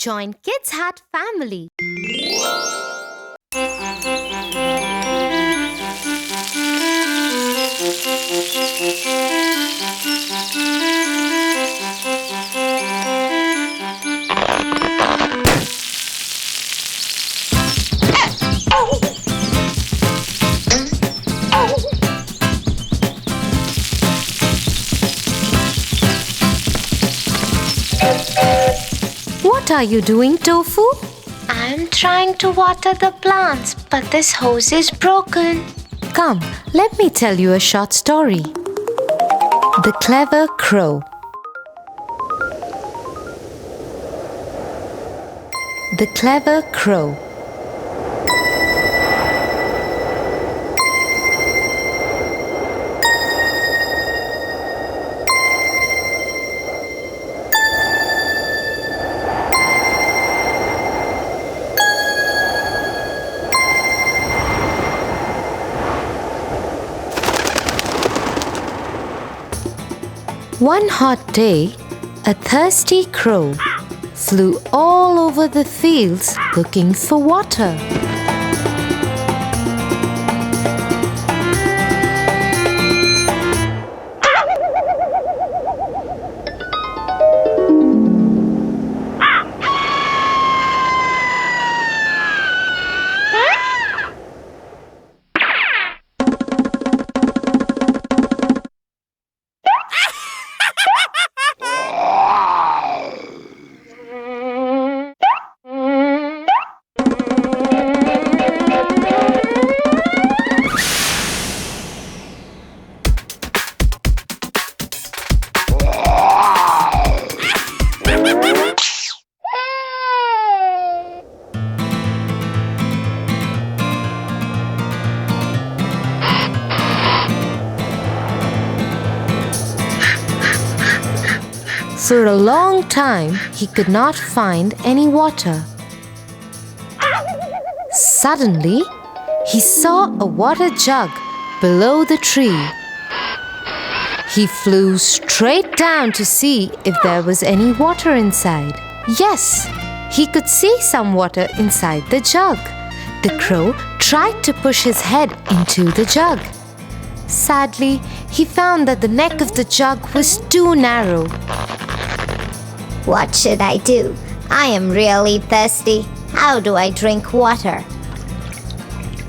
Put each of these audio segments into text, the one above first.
Join Kids Hut family. What are you doing, Tofu? I'm trying to water the plants, but this hose is broken. Come, let me tell you a short story. The Clever Crow. The Clever Crow. One hot day, a thirsty crow flew all over the fields looking for water. For a long time, he could not find any water. Suddenly, he saw a water jug below the tree. He flew straight down to see if there was any water inside. Yes, he could see some water inside the jug. The crow tried to push his head into the jug. Sadly, he found that the neck of the jug was too narrow. What should I do? I am really thirsty. How do I drink water?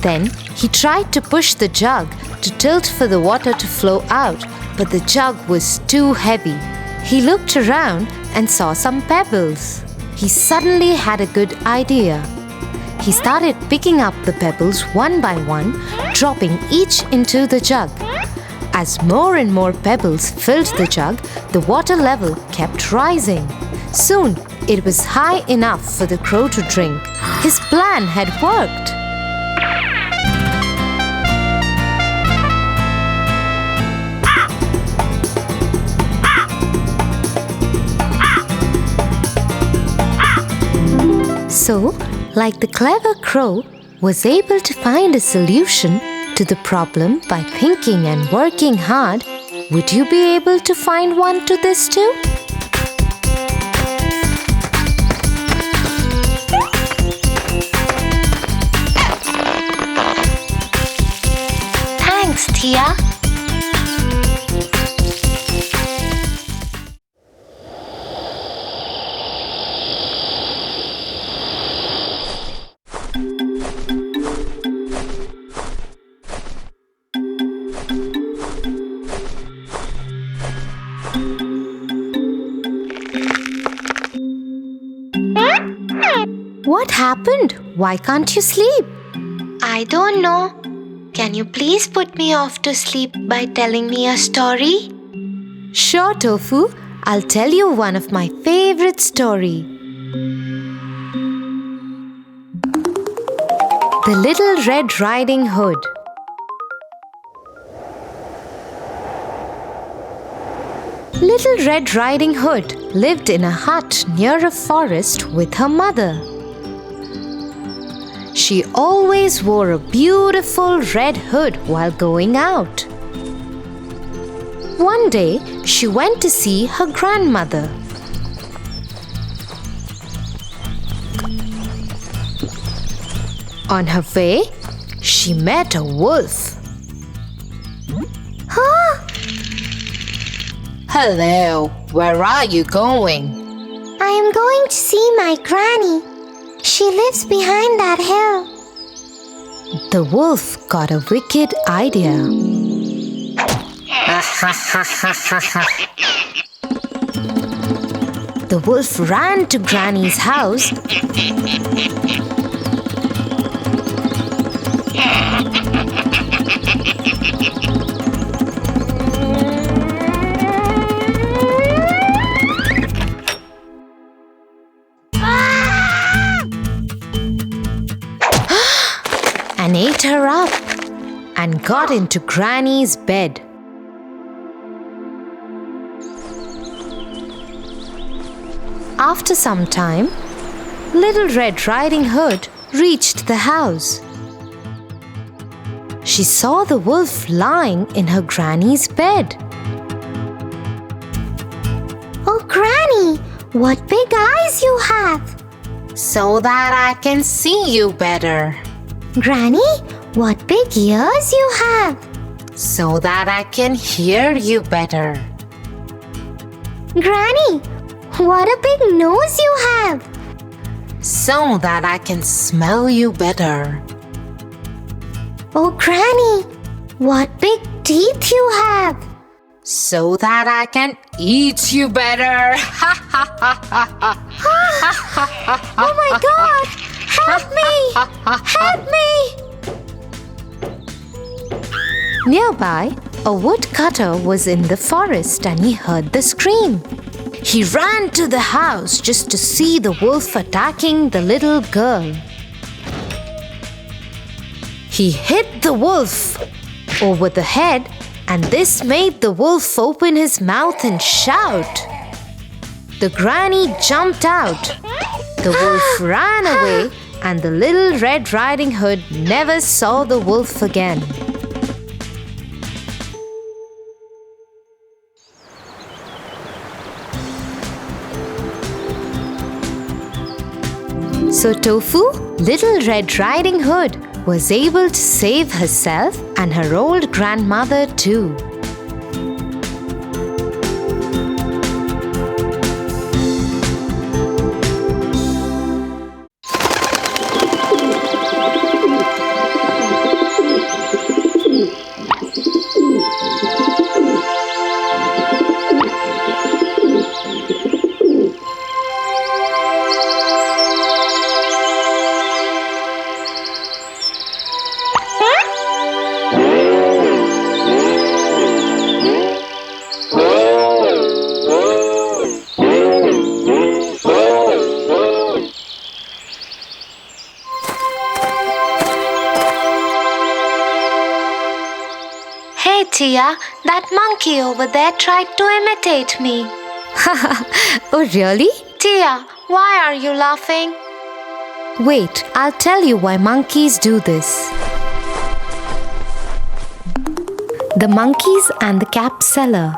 Then he tried to push the jug to tilt for the water to flow out, but the jug was too heavy. He looked around and saw some pebbles. He suddenly had a good idea. He started picking up the pebbles one by one, dropping each into the jug. As more and more pebbles filled the jug, the water level kept rising. Soon, it was high enough for the crow to drink. His plan had worked. So, like the clever crow was able to find a solution to the problem by thinking and working hard, would you be able to find one to this too? Thanks, Tia. What happened? Why can't you sleep? I don't know. Can you please put me off to sleep by telling me a story? Sure, Tofu. I'll tell you one of my favorite stories. The Little Red Riding Hood. Little Red Riding Hood lived in a hut near a forest with her mother. She always wore a beautiful red hood while going out. One day, she went to see her grandmother. On her way, she met a wolf. Huh? Hello, where are you going? I am going to see my granny. She lives behind that hill. The wolf got a wicked idea. The wolf ran to Granny's house and ate her up and got into Granny's bed. After some time, Little Red Riding Hood reached the house. She saw the wolf lying in her granny's bed. Oh, Granny, what big eyes you have! So that I can see you better. Granny, what big ears you have! So that I can hear you better. Granny, what a big nose you have! So that I can smell you better. Oh, Granny, what big teeth you have! So that I can eat you better. Oh my God! Help me! Help me! Nearby, a woodcutter was in the forest and he heard the scream. He ran to the house just to see the wolf attacking the little girl. He hit the wolf over the head, and this made the wolf open his mouth and shout. The granny jumped out. The wolf ran away, and the Little Red Riding Hood never saw the wolf again. So Tofu, Little Red Riding Hood, was able to save herself and her old grandmother too. Hey Tia, that monkey over there tried to imitate me. Oh, really? Tia, why are you laughing? Wait, I'll tell you why monkeys do this. The monkeys and the cap seller.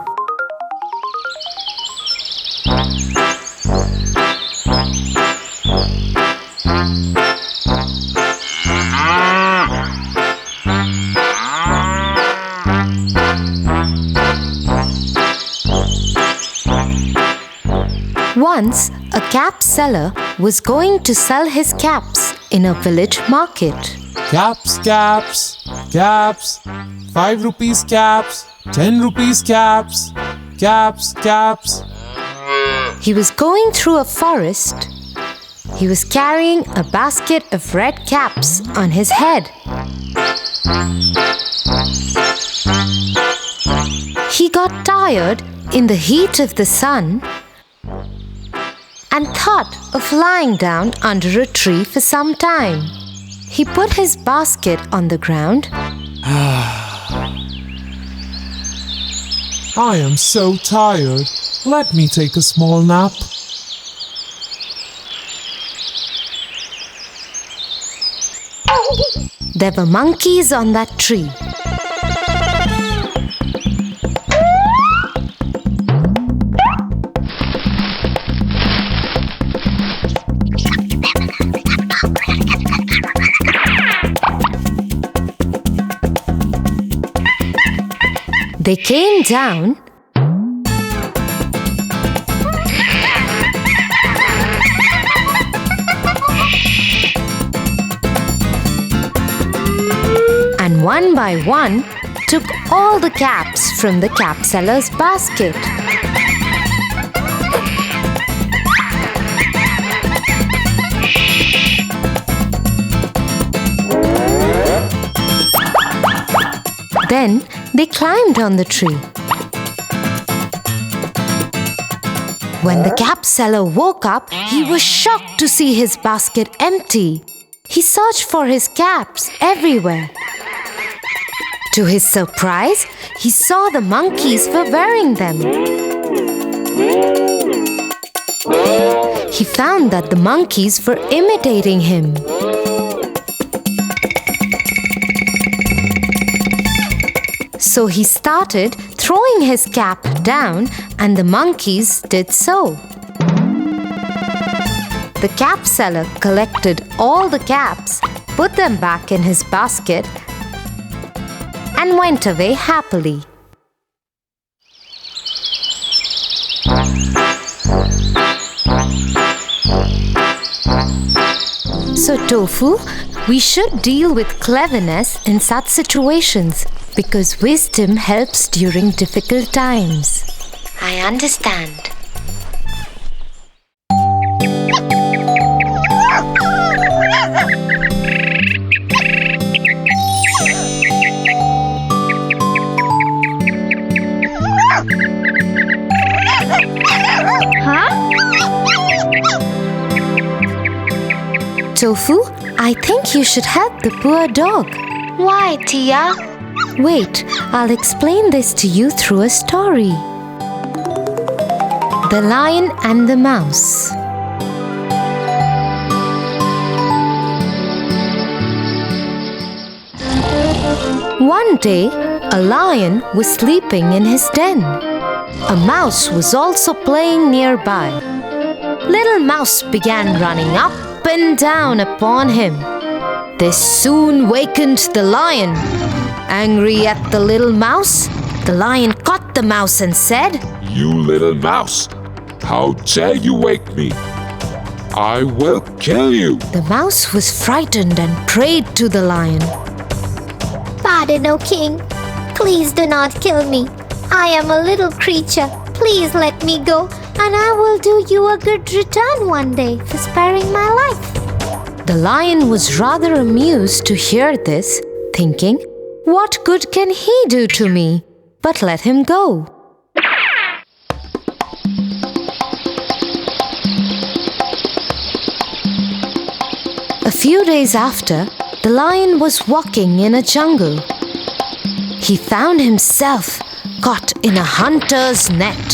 Once, a cap seller was going to sell his caps in a village market. Caps, caps, caps, 5 rupees caps, 10 rupees caps, caps, caps. He was going through a forest. He was carrying a basket of red caps on his head. He got tired in the heat of the sun and thought of lying down under a tree for some time. He put his basket on the ground. I am so tired. Let me take a small nap. There were monkeys on that tree. They came down and one by one took all the caps from the cap seller's basket. Then they climbed on the tree. When the cap seller woke up, he was shocked to see his basket empty. He searched for his caps everywhere. To his surprise, he saw the monkeys were wearing them. He found that the monkeys were imitating him. So he started throwing his cap down, and the monkeys did so. The cap seller collected all the caps, put them back in his basket, and went away happily. So, Tofu, we should deal with cleverness in such situations because wisdom helps during difficult times. I understand. Tofu, I think you should help the poor dog. Why, Tia? Wait, I'll explain this to you through a story. The Lion and the Mouse. One day, a lion was sleeping in his den. A mouse was also playing nearby. Little Mouse began running up and down upon him. This soon wakened the lion. Angry at the little mouse, the lion caught the mouse and said, "You little mouse, how dare you wake me? I will kill you." The mouse was frightened and prayed to the lion. Pardon, O king. Please do not kill me. I am a little creature. Please let me go, and I will do you a good return one day for sparing my life. The lion was rather amused to hear this, thinking, "What good can he do to me? But let him go." A few days after, the lion was walking in a jungle. He found himself caught in a hunter's net.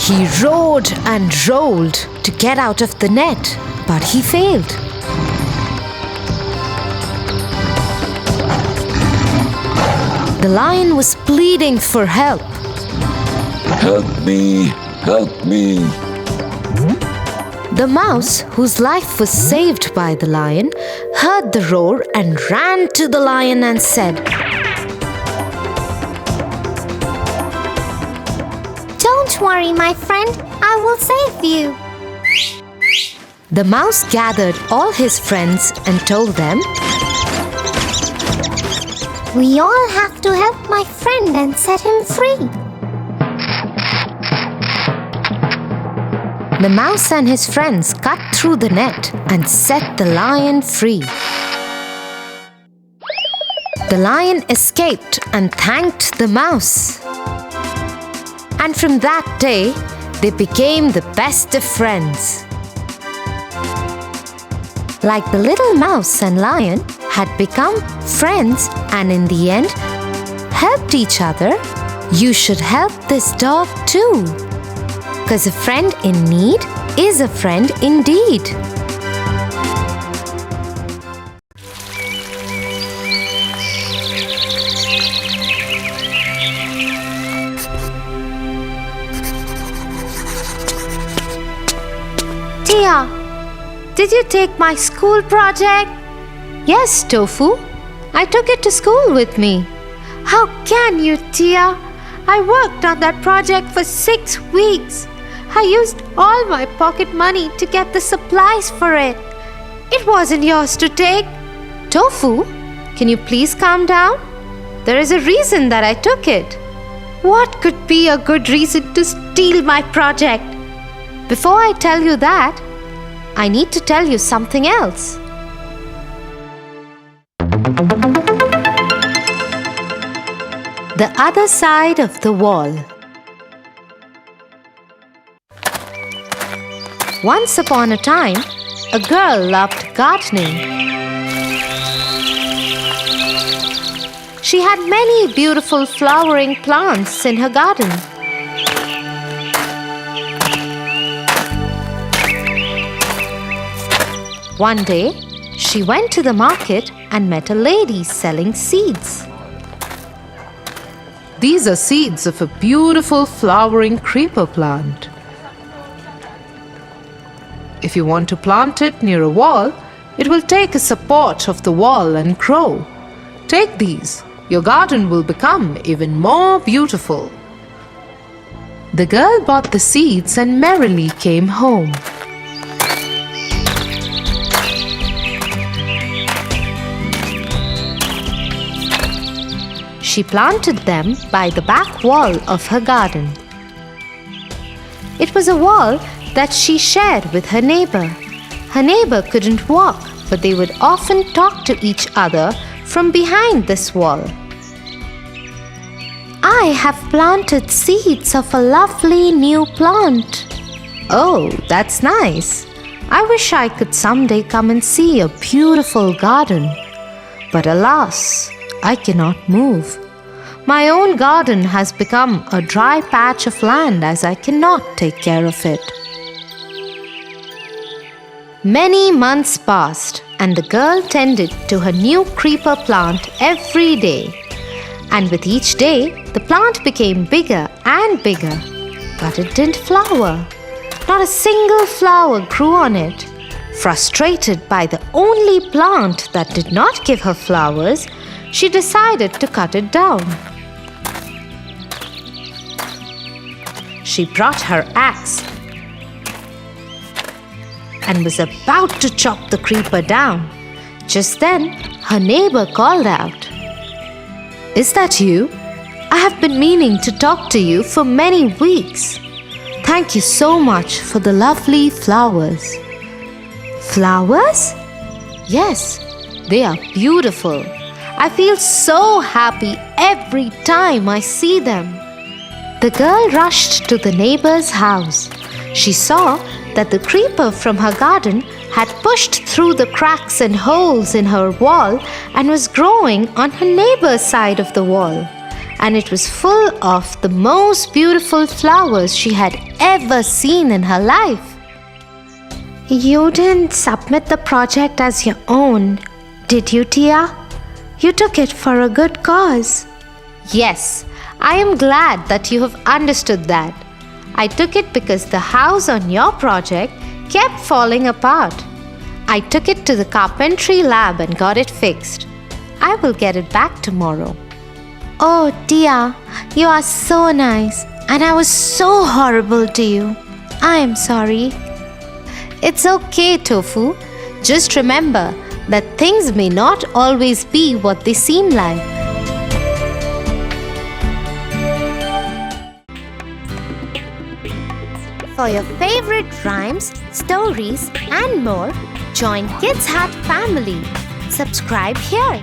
He roared and rolled to get out of the net, but he failed. The lion was pleading for help. Help me! Help me! The mouse, whose life was saved by the lion, heard the roar and ran to the lion and said, Don't worry, my friend. I will save you. The mouse gathered all his friends and told them, We all have to help my friend and set him free. The mouse and his friends cut through the net and set the lion free. The lion escaped and thanked the mouse. And from that day, they became the best of friends. Like the little mouse and lion had become friends and in the end helped each other, you should help this dog too. Because a friend in need is a friend indeed. Tia, did you take my school project? Yes, Tofu. I took it to school with me. How can you, Tia? I worked on that project for 6 weeks. I used all my pocket money to get the supplies for it. It wasn't yours to take. Tofu, can you please calm down? There is a reason that I took it. What could be a good reason to steal my project? Before I tell you that, I need to tell you something else. The other side of the wall. Once upon a time, a girl loved gardening. She had many beautiful flowering plants in her garden. One day, she went to the market and met a lady selling seeds. These are seeds of a beautiful flowering creeper plant. If you want to plant it near a wall, it will take a support of the wall and grow. Take these. Your garden will become even more beautiful. The girl bought the seeds and merrily came home. She planted them by the back wall of her garden. It was a wall that she shared with her neighbor. Her neighbor couldn't walk, but they would often talk to each other from behind this wall. I have planted seeds of a lovely new plant. Oh, that's nice. I wish I could someday come and see a beautiful garden. But alas, I cannot move. My own garden has become a dry patch of land as I cannot take care of it. Many months passed and the girl tended to her new creeper plant every day. And with each day, the plant became bigger and bigger. But it didn't flower. Not a single flower grew on it. Frustrated by the only plant that did not give her flowers, she decided to cut it down. She brought her axe and was about to chop the creeper down. Just then, her neighbor called out, "Is that you? I have been meaning to talk to you for many weeks. Thank you so much for the lovely flowers." Flowers? Yes, they are beautiful. I feel so happy every time I see them. The girl rushed to the neighbor's house. She saw that the creeper from her garden had pushed through the cracks and holes in her wall and was growing on her neighbor's side of the wall. And it was full of the most beautiful flowers she had ever seen in her life. You didn't submit the project as your own, did you, Tia? You took it for a good cause. Yes, I am glad that you have understood that. I took it because the house on your project kept falling apart. I took it to the carpentry lab and got it fixed. I will get it back tomorrow. Oh, Tia, you are so nice, and I was so horrible to you. I am sorry. It's okay, Tofu. Just remember that things may not always be what they seem like. For your favorite rhymes, stories, and more, join Kids Hut family. Subscribe here.